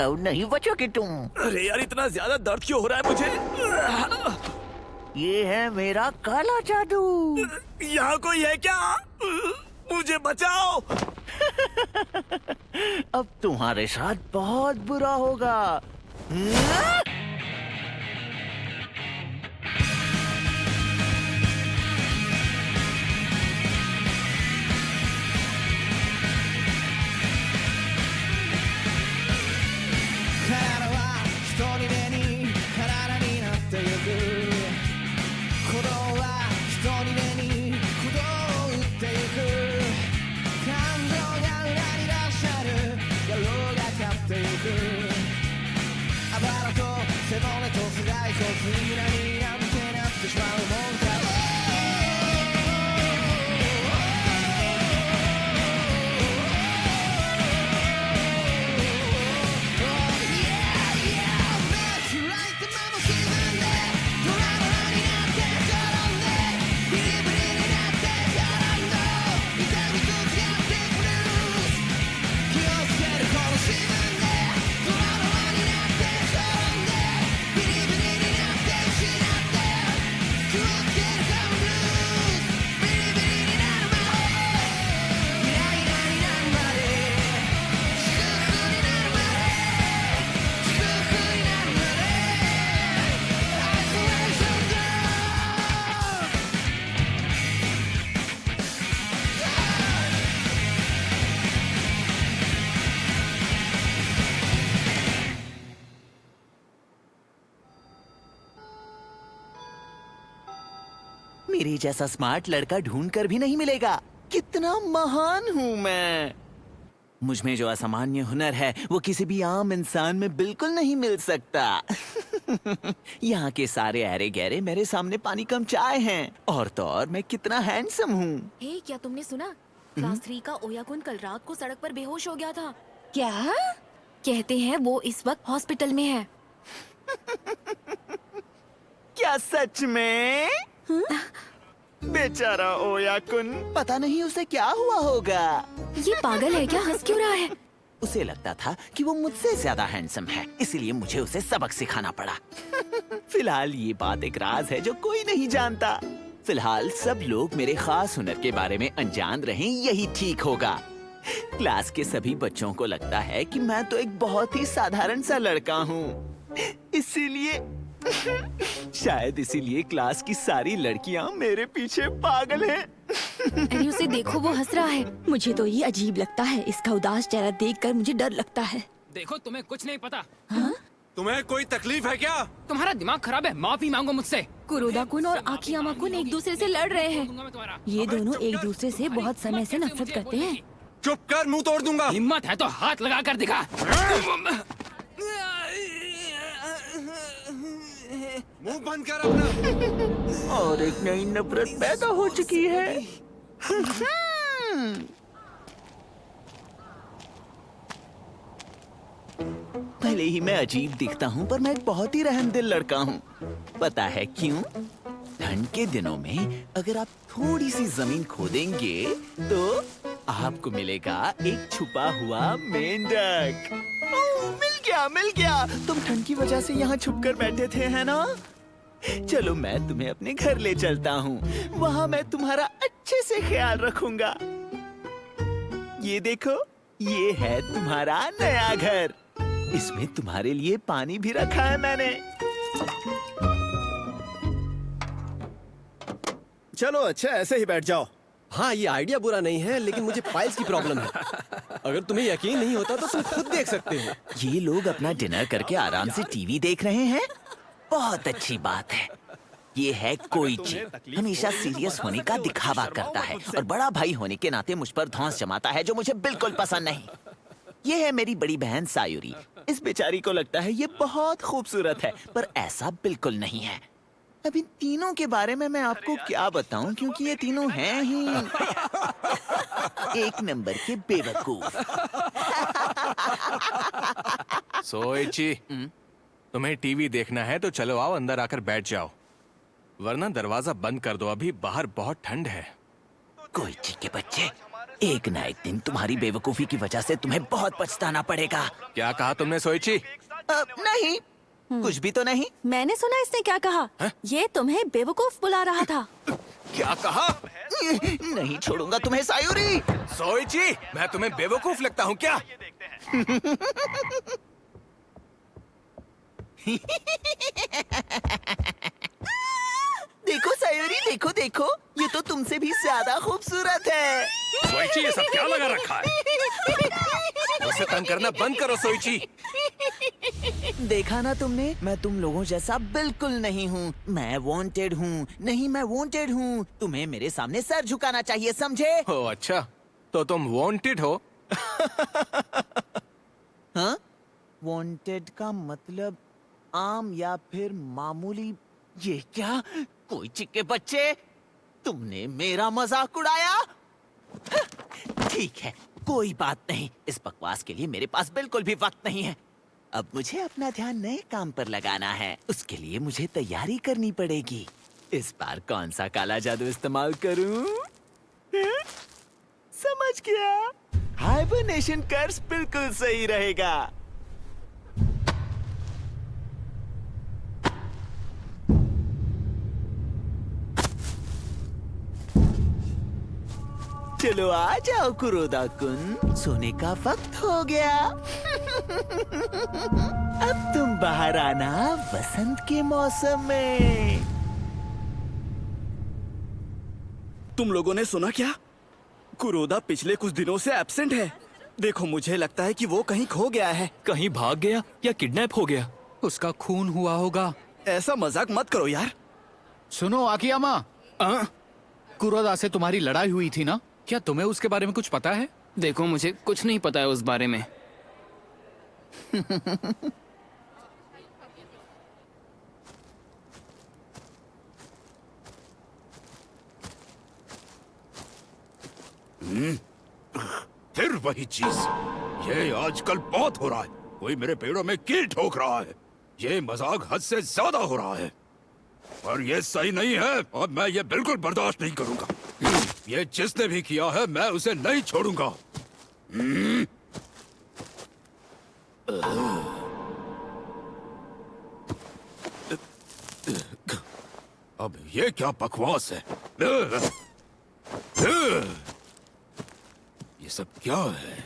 अब नहीं बचोगे तुम। अरे यार, इतना ज्यादा दर्द क्यों हो रहा है मुझे? ये है मेरा काला जादू। यहाँ कोई है क्या? मुझे बचाओ। अब तुम्हारे साथ बहुत बुरा होगा। मेरे जैसा स्मार्ट लड़का ढूंढकर भी नहीं मिलेगा। कितना महान हूँ मैं। मुझ में जो असामान्य हुनर है वो किसी भी आम इंसान में बिल्कुल नहीं मिल सकता। यहाँ के सारे अरे गहरे मेरे सामने पानी कम चाय हैं। और तो और मैं कितना हैंडसम हूँ। हे, क्या तुमने सुना? क्लास 3 का ओयाकुन कल रात को सड़क पर बेहोश हो गया था। क्या? कहते हैं वो इस वक्त हॉस्पिटल में है। क्या सच में? बेचारा ओयाकुन, पता नहीं उसे क्या हुआ होगा। ये पागल है क्या? हंस क्यों रहा है? उसे लगता था कि वो मुझसे ज्यादा हैंडसम है, इसलिए मुझे उसे सबक सिखाना पड़ा। फिलहाल ये बात एक राज है जो कोई नहीं जानता। फिलहाल सब लोग मेरे खास हुनर के बारे में अनजान रहें, यही ठीक होगा। क्लास के सभी बच्चों को लगता है कि मैं तो एक बहुत ही साधारण सा लड़का हूँ। इसीलिए शायद इसीलिए क्लास की सारी लड़कियाँ मेरे पीछे पागल हैं। अरे उसे देखो, वो हंस रहा है। मुझे तो ये अजीब लगता है। इसका उदास चेहरा देखकर मुझे डर लगता है। देखो, तुम्हें कुछ नहीं पता। तुम्हें कोई तकलीफ है क्या? तुम्हारा दिमाग खराब है, माफी मांगो मुझसे। कुरोदा-कुन और आकियामा-कुन एक दूसरे से लड़ रहे हैं। दूंगा मैं तुम्हारा। ये दोनों एक दूसरे से बहुत समय से नफरत करते हैं। चुप कर, मुंह तोड़ दूंगा। हिम्मत है तो हाथ लगा कर दिखा। मुंह बंद कर अपना। और एक नई नफरत पैदा हो चुकी है। भले ही मैं अजीब दिखता हूँ, पर मैं एक बहुत ही रहमदिल लड़का हूँ। पता है क्यों? ठंड के दिनों में अगर आप थोड़ी सी जमीन खोदेंगे तो आपको मिलेगा एक छुपा हुआ मेंढक। मिल गया। तुम ठंड की वजह से यहाँ छुप कर बैठे थे, है ना? चलो मैं तुम्हें अपने घर ले चलता हूँ। वहाँ मैं तुम्हारा अच्छे से ख्याल रखूंगा। ये देखो, ये है तुम्हारा नया घर। इसमें तुम्हारे लिए पानी भी रखा है मैंने। चलो अच्छा, ऐसे ही बैठ जाओ। हाँ, ये आइडिया बुरा नहीं है, लेकिन मुझे फाइल्स की प्रॉब्लम है। अगर तुम्हें यकीन नहीं होता तो तुम खुद देख सकते हो। ये लोग अपना डिनर करके आराम से टीवी देख रहे हैं। बहुत अच्छी बात है। ये है कोइची, हमेशा सीरियस होने का दिखावा करता है और बड़ा भाई होने के नाते मुझ पर धौंस जमाता है, जो मुझे बिल्कुल पसंद नहीं। ये है मेरी बड़ी बहन सायुरी। इस बेचारी को लगता है ये बहुत खूबसूरत है, पर ऐसा बिल्कुल नहीं है। अब इन तीनों के बारे में मैं आपको क्या बताऊं, क्योंकि ये तीनों हैं ही एक नंबर के बेवकूफ। सोइची, तुम्हें टीवी देखना है तो चलो आओ अंदर आकर बैठ जाओ, वरना दरवाजा बंद कर दो, अभी बाहर बहुत ठंड है। कोइची के बच्चे, एक ना एक दिन तुम्हारी बेवकूफी की वजह से तुम्हें बहुत पछताना पड़ेगा। क्या कहा तुमने सोइची? नहीं, कुछ भी तो नहीं। मैंने सुना इसने क्या कहा। ये तुम्हें बेवकूफ बुला रहा था। क्या कहा? नहीं छोड़ूंगा तुम्हें सायूरी। सोइची, मैं तुम्हें बेवकूफ लगता हूँ क्या? देखो सायूरी, देखो देखो, ये तो तुमसे भी ज्यादा खूबसूरत है। सोइची, ये सब क्या लगा रखा है? उसे तंग करना बंद करो सोइची। देखा ना तुमने, मैं तुम लोगों जैसा बिल्कुल नहीं हूँ। मैं वांटेड हूँ। नहीं, मैं वांटेड हूँ। तुम्हें मेरे सामने सर झुकाना चाहिए, समझे? ओ अच्छा, तो तुम वांटेड हो? हाँ? वांटेड का मतलब आम या फिर मामूली? ये क्या? कोई चिक्के बच्चे, तुमने मेरा मजाक उड़ाया? ठीक है, कोई बात नहीं। इस बकवास के लिए मेरे पास बिल्कुल भी वक्त नहीं है। अब मुझे अपना ध्यान नए काम पर लगाना है। उसके लिए मुझे तैयारी करनी पड़ेगी। इस बार कौन सा काला जादू इस्तेमाल करूं? समझ गया। हाइबरनेशन कर्स बिल्कुल सही रहेगा। चलो आ जाओ कुरोदा कुन, सोने का वक्त हो गया। अब तुम बाहर आना वसंत के मौसम में। तुम लोगों ने सुना क्या? कुरोदा पिछले कुछ दिनों से एब्सेंट है। देखो, मुझे लगता है कि वो कहीं खो गया है। कहीं भाग गया या किडनैप हो गया। उसका खून हुआ होगा। ऐसा मजाक मत करो यार। सुनो आकियामा, कुरोदा से तुम्हारी लड़ाई हुई थी ना? क्या तुम्हें उसके बारे में कुछ पता है? देखो, मुझे कुछ नहीं पता है उस बारे में। फिर वही चीज। ये आजकल बहुत हो रहा है। कोई मेरे पेड़ों में कील ठोक रहा है। ये मजाक हद से ज्यादा हो रहा है और ये सही नहीं है और मैं ये बिल्कुल बर्दाश्त नहीं करूंगा। ये जिसने भी किया है मैं उसे नहीं छोड़ूंगा। अब ये क्या बकवास है? ये सब क्या है?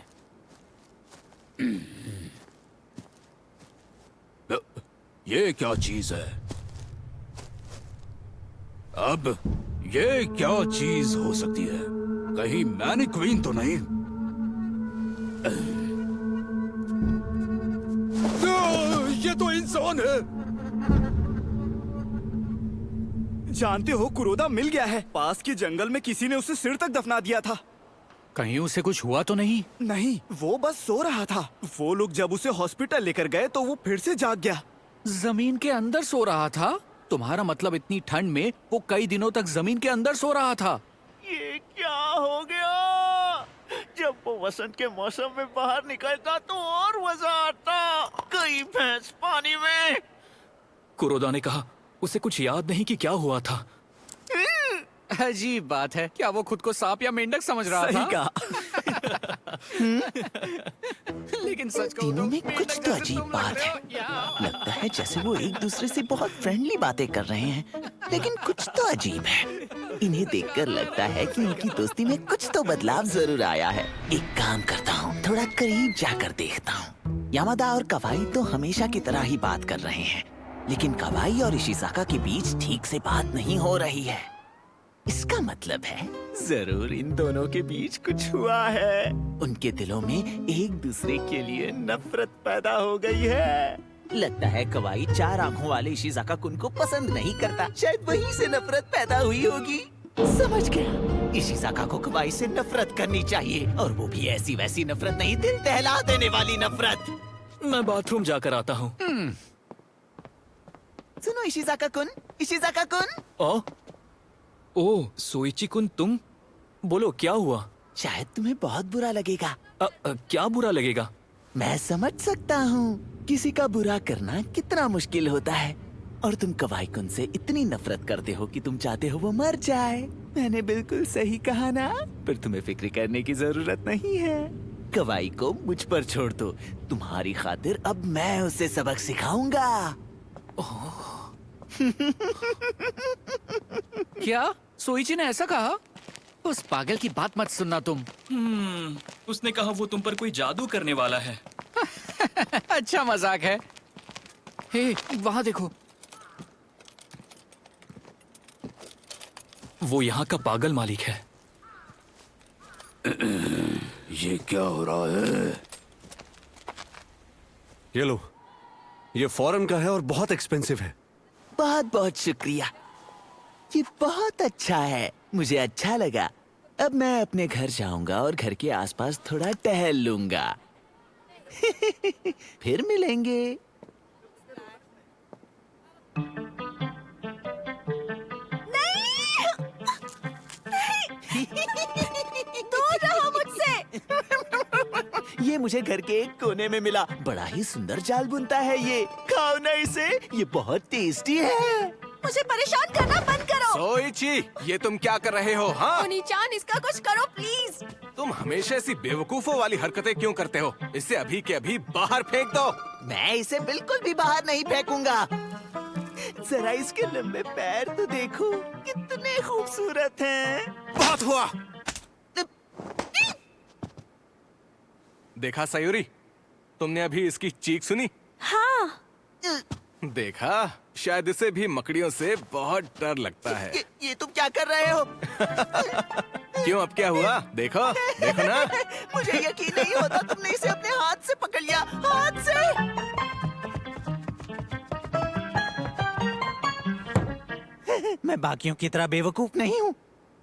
ये क्या चीज है? अब ये क्या चीज हो सकती है? कहीं मैनिक्वीन तो नहीं? ये तो इंसान है। जानते हो, कुरोदा मिल गया है। पास के जंगल में किसी ने उसे सिर तक दफना दिया था। कहीं उसे कुछ हुआ तो नहीं? नहीं, वो बस सो रहा था। वो लोग जब उसे हॉस्पिटल लेकर गए तो वो फिर से जाग गया। जमीन के अंदर सो रहा था? तुम्हारा मतलब इतनी ठंड में वो कई दिनों तक जमीन के अंदर सो रहा था? ये क्या हो गया? जब वो वसंत के मौसम में बाहर निकलता तो और मजा आता। कई भैंस पानी में। कुरोदा ने कहा उसे कुछ याद नहीं कि क्या हुआ था। अजीब बात है। क्या वो खुद को सांप या मेंढक समझ रहा सही था? कहा। लेकिन सच कहूं तीनों में मेंढक कुछ तो जैसे अजीब तुम बात लग है। रहे हो। लगता है जैसे वो एक दूसरे से बहुत फ्रेंडली बातें कर रहे हैं, लेकिन कुछ तो अजीब है। इन्हें देखकर लगता है कि इनकी दोस्ती में कुछ तो बदलाव जरूर आया है। एक काम करता हूँ, थोड़ा करीब जाकर देखता हूँ। यामादा और कवाई तो हमेशा की तरह ही बात कर रहे हैं, लेकिन कवाई और इशिज़ाका के बीच ठीक से बात नहीं हो रही है। इसका मतलब है जरूर इन दोनों के बीच कुछ हुआ है। उनके दिलों में एक दूसरे के लिए नफरत पैदा हो गई है। लगता है कवाई चार आंखों वाले इशिज़ाका कुन को पसंद नहीं करता। शायद वहीं से नफरत पैदा हुई होगी। समझ गया। इशिज़ाका को कवाई से नफरत करनी चाहिए, और वो भी ऐसी वैसी नफरत नहीं, दिल दहला देने वाली नफरत। मैं बाथरूम जाकर आता हूँ। सुनो इशिज़ाका कुन, इशिज़ाका कुन। ओह सोइची कुन, तुम बोलो क्या हुआ? शायद तुम्हें बहुत बुरा लगेगा। क्या बुरा लगेगा? मैं समझ सकता हूँ किसी का बुरा करना कितना मुश्किल होता है, और तुम कवाई कुन से इतनी नफरत करते हो कि तुम चाहते हो वो मर जाए। मैंने बिल्कुल सही कहा ना? पर तुम्हें फिक्र करने की जरूरत नहीं है। कवाई को मुझ पर छोड़ दो। तुम्हारी खातिर अब मैं उसे सबक सिखाऊंगा। क्या सोइची ने ऐसा कहा? उस पागल की बात मत सुनना तुम। उसने कहा वो तुम पर कोई जादू करने वाला है। अच्छा मजाक है। हे, वहां देखो। वो यहाँ का पागल मालिक है। ये क्या हो रहा है? ये लो, ये फॉरेन का है और बहुत एक्सपेंसिव है। बहुत बहुत शुक्रिया। ये बहुत अच्छा है, मुझे अच्छा लगा। अब मैं अपने घर जाऊंगा और घर के आसपास थोड़ा टहल लूंगा। फिर मिलेंगे। दूर रहो मुझसे। ये मुझे घर के एक कोने में मिला। बड़ा ही सुंदर जाल बुनता है ये। खाओ ना इसे, ये बहुत टेस्टी है। मुझे परेशान करना बंद करो। सोइची, ये तुम क्या कर रहे हो? हाँ, ओनी-चान, इसका कुछ करो प्लीज। तुम हमेशा ऐसी बेवकूफों वाली हरकतें क्यों करते हो? इसे अभी के अभी बाहर फेंक दो। मैं इसे बिल्कुल भी बाहर नहीं फेंकूंगा। जरा इसके लंबे पैर तो देखो, कितने खूबसूरत हैं। बहुत हुआ। देखा सयूरी, तुमने अभी इसकी चीख सुनी? हाँ। देखा, शायद इसे भी मकड़ियों से बहुत डर लगता है। ये तुम क्या कर रहे हो? क्यों, अब क्या हुआ? देखो, देखो ना। मुझे यकीन नहीं होता तुमने इसे अपने हाथ से पकड़ लिया। हाथ से। मैं बाकियों की तरह बेवकूफ नहीं हूँ।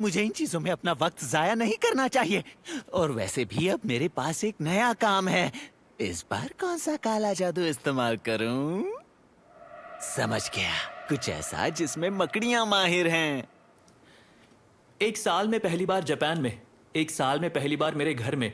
मुझे इन चीजों में अपना वक्त जाया नहीं करना चाहिए। और वैसे भी अब मेरे पास एक नया काम है। इस बार कौन सा काला जादू इस्तेमाल करूं? समझ गया, कुछ ऐसा जिसमें मकड़ियां माहिर हैं। एक साल में पहली बार जापान में, एक साल में पहली बार मेरे घर में।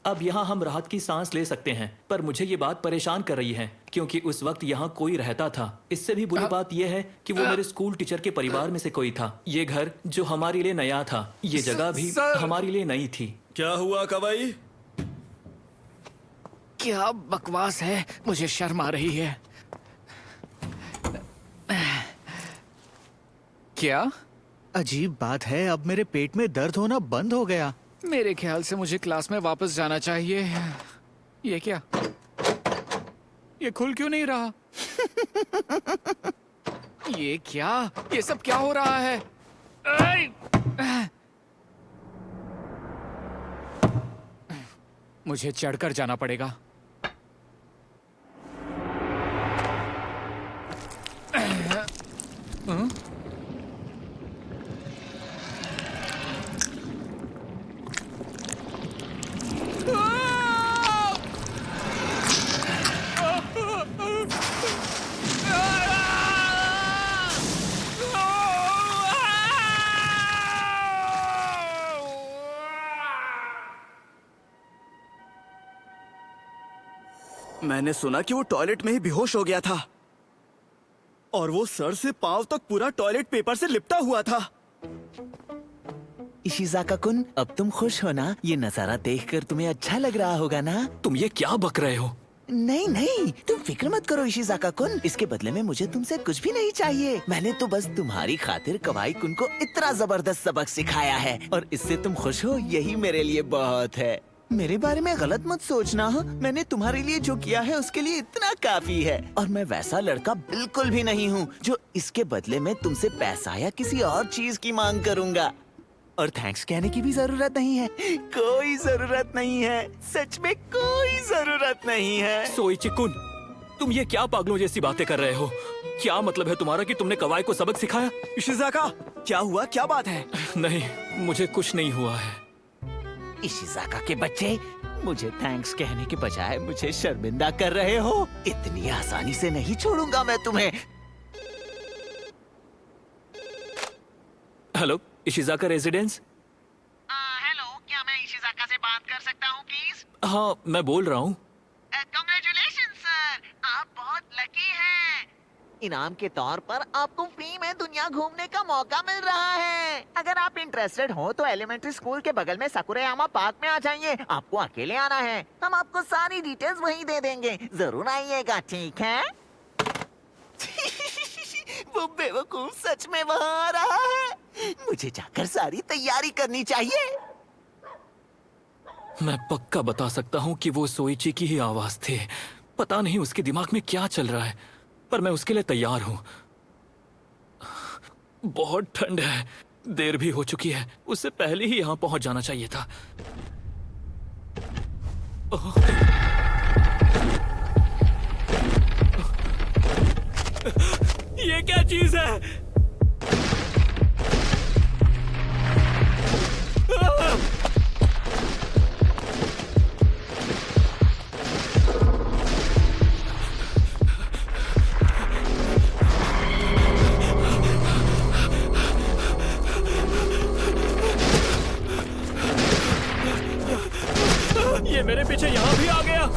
अब यहाँ हम राहत की सांस ले सकते हैं। पर मुझे ये बात परेशान कर रही है क्योंकि उस वक्त यहाँ कोई रहता था। इससे भी बुरी बात यह है कि वो मेरे स्कूल टीचर के परिवार में से कोई था। ये घर जो हमारे लिए नया था, ये जगह भी हमारे लिए नई थी। क्या हुआ कवाई? क्या बकवास है, मुझे शर्म आ रही है। क्या अजीब बात है, अब मेरे पेट में दर्द होना बंद हो गया। मेरे ख्याल से मुझे क्लास में वापस जाना चाहिए। ये क्या, ये खुल क्यों नहीं रहा? ये क्या, ये सब क्या हो रहा है? मुझे चढ़कर जाना पड़ेगा। मैंने सुना कि वो टॉयलेट में ही बेहोश हो गया था और वो सर से पांव तक पूरा टॉयलेट पेपर से लिपटा हुआ था। इशिज़ाका-कुन, अब तुम खुश हो ना? ये नजारा देखकर तुम्हें अच्छा लग रहा होगा ना? तुम ये क्या बक रहे हो? नहीं नहीं, तुम फिक्र मत करो इशिज़ाका-कुन। इसके बदले में मुझे तुमसे कुछ भी नहीं चाहिए। मैंने तो बस तुम्हारी खातिर कवाई-कुन को इतना जबरदस्त सबक सिखाया है और इससे तुम खुश हो, यही मेरे लिए बहुत है। मेरे बारे में गलत मत सोचना। मैंने तुम्हारे लिए जो किया है उसके लिए इतना काफी है। और मैं वैसा लड़का बिल्कुल भी नहीं हूँ जो इसके बदले में तुमसे पैसा या किसी और चीज की मांग करूँगा। और थैंक्स कहने की भी जरूरत नहीं है। कोई जरूरत नहीं है, सच में कोई जरूरत नहीं है। सोइची-कुन, तुम ये क्या पागलों जैसी बातें कर रहे हो? क्या मतलब है तुम्हारा कि तुमने कवाई को सबक सिखाया? इशिज़ाका, क्या हुआ, क्या बात है? नहीं, मुझे कुछ नहीं हुआ है। इशिज़ाका के बच्चे, मुझे थैंक्स कहने के बजाय मुझे शर्मिंदा कर रहे हो। इतनी आसानी से नहीं छोड़ूंगा मैं तुम्हें। Hello, इशिज़ाका residence? हेलो, क्या मैं इशिज़ाका से बात कर सकता हूँ प्लीज? हाँ, मैं बोल रहा हूँ। कांग्रेचुलेशन सर, आप बहुत लकी हैं। इनाम के तौर पर आपको फ्री में दुनिया घूमने का मौका मिल रहा है। अगर आप इंटरेस्टेड हो तो एलिमेंट्री स्कूल के बगल में सकुरेयामा पार्क में आ जाइए। आपको अकेले आना है, हम आपको सारी डिटेल्स वहीं दे देंगे। जरूर आइएगा, ठीक है? वो बेवकूफ सच में वहाँ आ रहा है। मुझे जाकर सारी तैयारी करनी चाहिए। मैं पक्का बता सकता हूँ कि वो सोइची की ही आवाज थी। पता नहीं उसके दिमाग में क्या चल रहा है, पर मैं उसके लिए तैयार हूँ। बहुत ठंड है, देर भी हो चुकी है। उससे पहले ही यहाँ पहुंच जाना चाहिए था। ओह। ये क्या चीज है? ये मेरे पीछे यहाँ भी आ गया।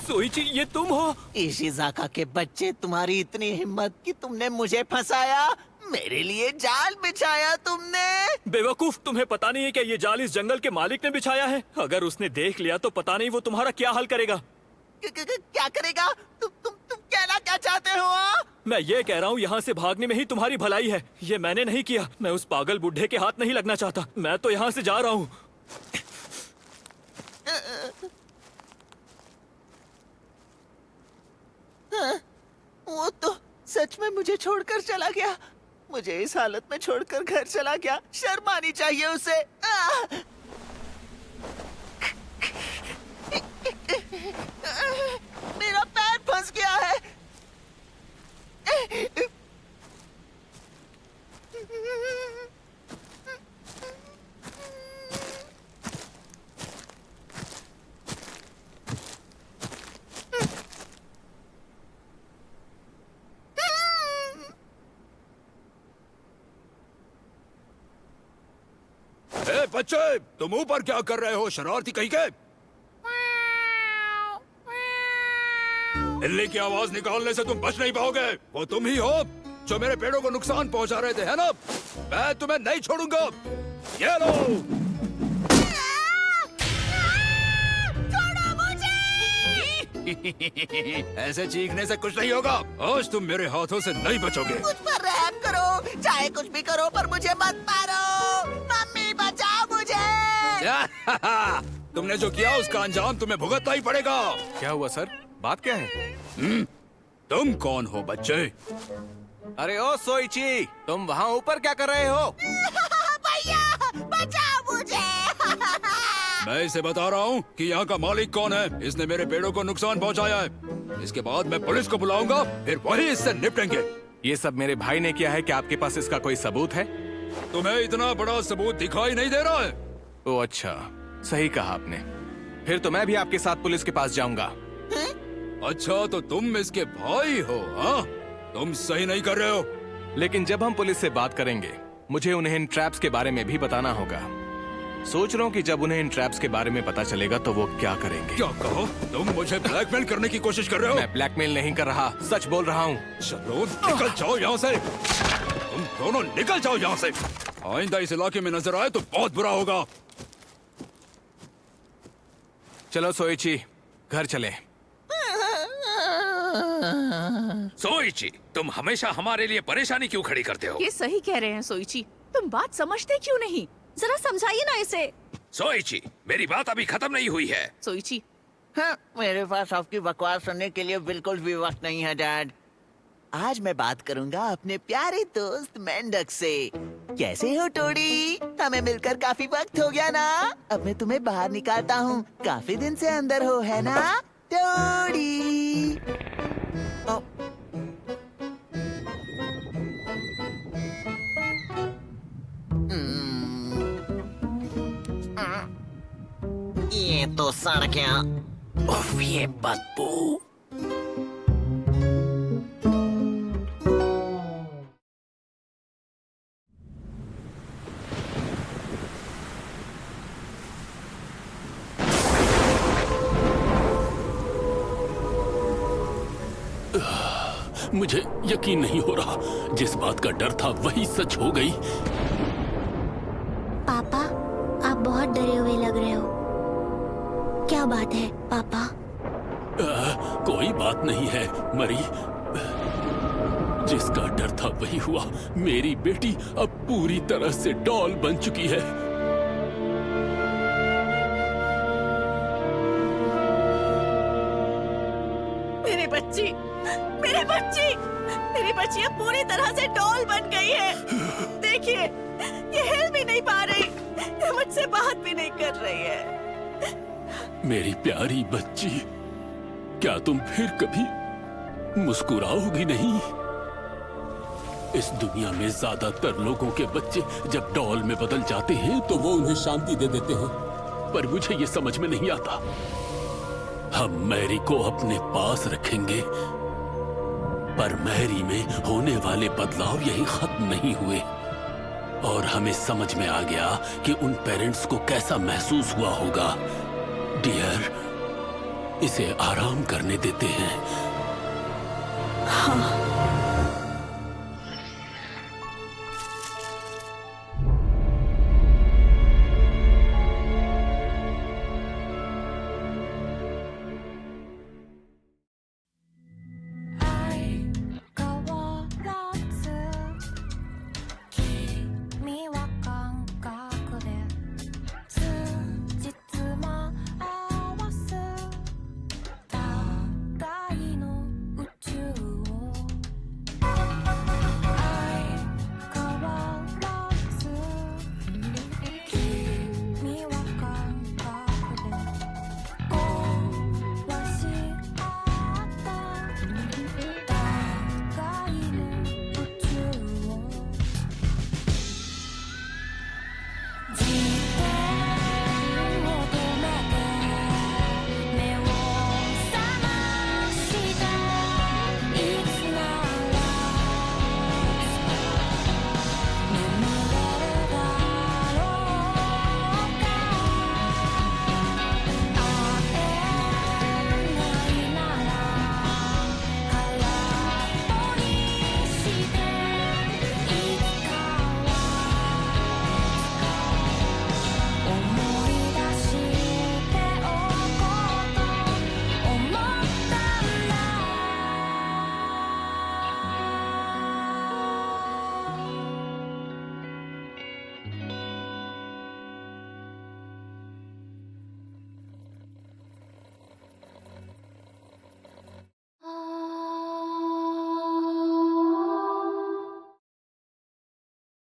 सोइची, ये तुम हो? इशिज़ाका के बच्चे, तुम्हारी इतनी हिम्मत कि तुमने मुझे फंसाया, मेरे लिए जाल बिछाया तुमने। बेवकूफ, तुम्हें पता नहीं है क्या ये जाल इस जंगल के मालिक ने बिछाया है? अगर उसने देख लिया तो पता नहीं वो तुम्हारा क्या हाल करेगा। क्या करेगा? तुम कहना क्या चाहते हो? मैं ये कह रहा हूँ यहाँ से भागने में ही तुम्हारी भलाई है। ये मैंने नहीं किया। मैं उस पागल बुढ़े के हाथ नहीं लगना चाहता। मैं तो यहाँ से जा रहा हूँ। वो तो सच में मुझे छोड़कर चला गया। मुझे इस हालत में छोड़कर घर चला गया। शर्म आनी चाहिए उसे। मेरा पैर फंस गया है। ए बच्चे, तुम ऊपर क्या कर रहे हो, शरारती कहीं के? बिल्ली की आवाज निकालने से तुम बच नहीं पाओगे। वो तुम ही हो जो मेरे पेड़ों को नुकसान पहुंचा रहे थे, है ना? मैं तुम्हें नहीं छोड़ूंगा। ये लो। छोड़ो मुझे। ऐसे चीखने से कुछ नहीं होगा। आज तुम मेरे हाथों से नहीं बचोगे। मुझ पर रहम करो, चाहे कुछ भी करो, पर मुझे मत मारो। मम्मी बचाओ मुझे। तुमने जो किया उसका अंजाम तुम्हें भुगतना ही पड़ेगा। क्या हुआ सर? बात क्या है? तुम कौन हो बच्चे? अरे ओ सोइची, तुम वहाँ ऊपर क्या कर रहे हो? भैया बचाओ मुझे। मैं इसे बता रहा हूँ कि यहाँ का मालिक कौन है। इसने मेरे पेड़ों को नुकसान पहुँचाया है। इसके बाद मैं पुलिस को बुलाऊंगा, फिर वही इससे निपटेंगे। ये सब मेरे भाई ने किया है। क्या आपके पास इसका कोई सबूत है? तुम्हें इतना बड़ा सबूत दिखाई नहीं दे रहा है? ओ अच्छा, सही कहा आपने। फिर तो मैं भी आपके साथ पुलिस के पास जाऊंगा। अच्छा, तो तुम इसके भाई हो? हाँ, तुम सही नहीं कर रहे हो। लेकिन जब हम पुलिस से बात करेंगे, मुझे उन्हें इन ट्रैप्स के बारे में भी बताना होगा। सोच रहा हूँ कि जब उन्हें इन ट्रैप्स के बारे में पता चलेगा तो वो क्या करेंगे। क्या कहो? तुम मुझे ब्लैकमेल करने की कोशिश कर रहे हो? मैं ब्लैकमेल नहीं कर रहा, सच बोल रहा हूँ। चलो निकल जाओ यहाँ से। तुम दोनों निकल जाओ यहाँ से। आइंदा इस इलाके में नजर आए तो बहुत बुरा होगा। चलो सोइची, घर चले। सोइची, तुम हमेशा हमारे लिए परेशानी क्यों खड़ी करते हो? ये सही कह रहे हैं सोइची, तुम बात समझते क्यों नहीं? जरा समझाइए ना इसे। सोइची, मेरी बात अभी खत्म नहीं हुई है। सोइची, हाँ, मेरे पास आपकी बकवास सुनने के लिए बिल्कुल भी वक्त नहीं है डैड। आज मैं बात करूंगा अपने प्यारे दोस्त मेंढक से। कैसे हो टोडी? हमें मिलकर काफी वक्त हो गया ना। अब मैं तुम्हें बाहर निकालता हूँ। काफी दिन से अंदर हो, है ना टोडी? ओ, ये तो सड़ गया। उफ, ये बदबू। मुझे यकीन नहीं हो रहा, जिस बात का डर था वही सच हो गई। पापा, आप बहुत डरे हुए लग रहे हो। क्या बात है पापा? कोई बात नहीं है मरी। जिसका डर था वही हुआ। मेरी बेटी अब पूरी तरह से डॉल बन चुकी है। मेरी बच्ची, मेरी बच्ची, मेरी बच्ची अब पूरी तरह से डॉल बन गई है। देखिए, ये हिल भी नहीं पा रही, ये मुझसे बात भी नहीं कर रही है। मेरी प्यारी बच्ची, क्या तुम फिर कभी मुस्कुराओगी नहीं? इस दुनिया में ज्यादातर लोगों के बच्चे जब डॉल में बदल जाते हैं तो वो उन्हें शांति दे देते हैं, पर मुझे ये समझ में नहीं आता। हम मैरी को अपने पास रखेंगे, पर मैरी में होने वाले बदलाव यही खत्म नहीं हुए और हमें समझ में आ गया कि उन पेरेंट्स को कैसा महसूस हुआ होगा। डियर, इसे आराम करने देते हैं। हाँ।